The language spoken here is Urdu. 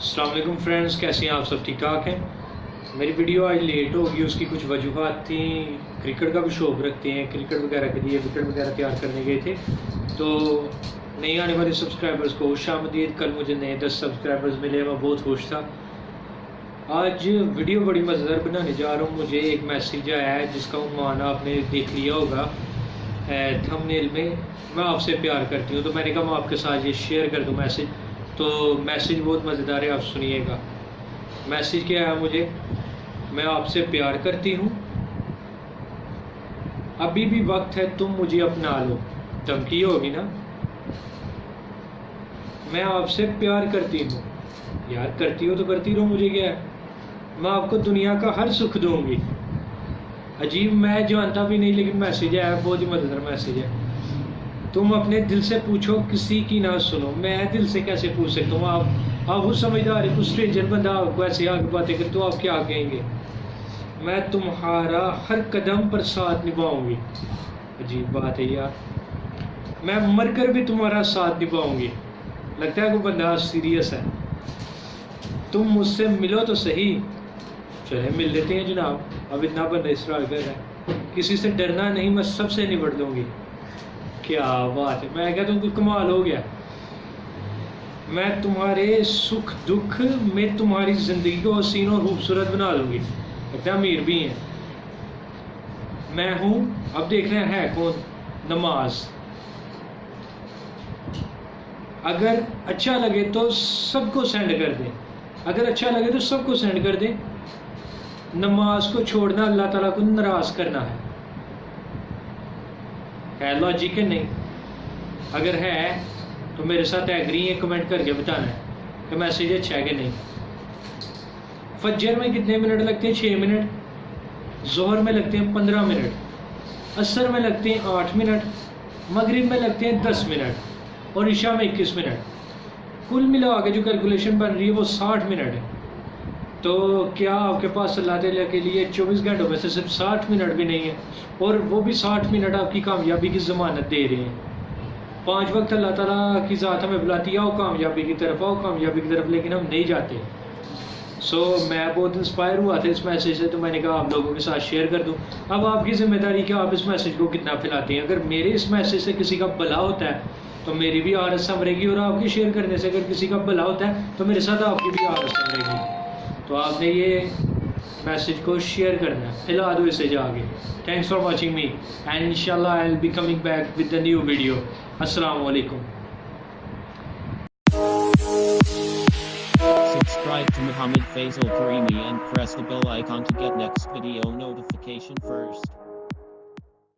السلام علیکم فرینڈز، کیسے ہیں آپ سب؟ ٹھیک ٹھاک ہیں؟ میری ویڈیو آج لیٹ ہوگی، اس کی کچھ وجوہات تھیں۔ کرکٹ کا بھی شوق رکھتے ہیں، کرکٹ وغیرہ کے لیے وکٹ وغیرہ تیار کرنے گئے تھے، تو نئی آنے والے سبسکرائبرز کو خوش آمدید۔ کل مجھے نئے 10 سبسکرائبرز ملے، میں بہت خوش تھا۔ آج ویڈیو بڑی مزیدار بنانے جا رہا ہوں۔ مجھے ایک میسیج آیا ہے جس کا عنوان آپ نے دیکھ لیا ہوگا تھمب نیل میں، میں آپ سے پیار کرتی ہوں، تو میں نے کہا میں آپ کے ساتھ یہ شیئر کر دوں میسیج۔ تو میسیج بہت مزیدار ہے، آپ سنیے گا۔ میسیج کیا ہے مجھے؟ میں آپ سے پیار کرتی ہوں، ابھی بھی وقت ہے، تم مجھے اپنا لو۔ دھمکی ہوگی نا؟ میں آپ سے پیار کرتی ہوں، یار کرتی ہو تو کرتی رہو، مجھے کیا ہے، میں آپ کو دنیا کا ہر سکھ دوں گی۔ عجیب، میں جانتا بھی نہیں لیکن میسیج ہے، بہت ہی مزیدار میسیج ہے۔ تم اپنے دل سے پوچھو، کسی کی نہ سنو۔ میں دل سے کیسے پوچھ سکتا ہوں؟ آپ وہ سمجھدار ہے، کچھ اسٹرینجر بندہ آپ کو ایسے آگے باتیں کرے تو آپ کیا کہیں گے؟ میں تمہارا ہر قدم پر ساتھ نبھاؤں گی۔ عجیب بات ہے یار، میں مر کر بھی تمہارا ساتھ نبھاؤں گی۔ لگتا ہے کوئی بندہ سیریس ہے۔ تم مجھ سے ملو تو صحیح۔ چلے مل لیتے ہیں جناب، اب اتنا بندہ اصرار کر رہا ہے۔ کسی سے ڈرنا نہیں، میں سب سے نبٹ لوں گی۔ کیا بات ہے، میں کہتا ہوں کوئی کمال ہو گیا۔ میں تمہارے سکھ دکھ میں تمہاری زندگی کو حسین اور خوبصورت بنا دوں گی۔ لگتا ہے امیر بھی ہیں۔ میں ہوں، اب دیکھ رہے ہیں کون؟ نماز۔ اگر اچھا لگے تو سب کو سینڈ کر دیں، اگر اچھا لگے تو سب کو سینڈ کر دیں۔ نماز کو چھوڑنا اللہ تعالیٰ کو ناراض کرنا ہے لاجک ہے نہیں؟ اگر ہے تو میرے ساتھ ایگری ہے، کمنٹ کر کے بتانا ہے کہ میسیج اچھا ہے کہ نہیں۔ فجر میں کتنے منٹ لگتے ہیں؟ 6 منٹ۔ ظہر میں لگتے ہیں 15 منٹ، عصر میں لگتے ہیں 8 منٹ، مغرب میں لگتے ہیں 10 منٹ، اور عشاء میں 21 منٹ۔ کل ملا کے جو کیلکولیشن بن رہی ہے وہ 60 منٹ ہے۔ تو کیا آپ کے پاس اللہ تعالیٰ کے لیے 24 گھنٹوں میں سے صرف 60 منٹ بھی نہیں ہے؟ اور وہ بھی 60 منٹ آپ کی کامیابی کی ضمانت دے رہے ہیں۔ 5 وقت اللہ تعالیٰ کی ذات ہمیں بلاتی ہے، آؤ کامیابی کی طرف، آؤ کامیابی کی طرف، لیکن ہم نہیں جاتے۔ میں بہت انسپائر ہوا تھا اس میسیج سے، تو میں نے کہا آپ لوگوں کے ساتھ شیئر کر دوں۔ اب آپ کی ذمہ داری کہ آپ اس میسیج کو کتنا پھیلاتے ہیں۔ اگر میرے اس میسیج سے کسی کا بھلا ہوتا ہے تو میری بھی عادت سنورے گی، اور آپ کی شیئر کرنے سے اگر کسی کا بھلا ہوتا ہے تو میرے ساتھ آپ کی بھی عادت سنورے گی۔ تو آپ نے یہ میسیج کو شیئر کرنا ہے، پھیلا دو اسے جا کے۔ Thanks for watching me, and انشاءاللہ I will be coming back with the new video. السلام علیکم۔ Subscribe to Muhammad Faisal Karimi and press the bell icon to get next video notification first.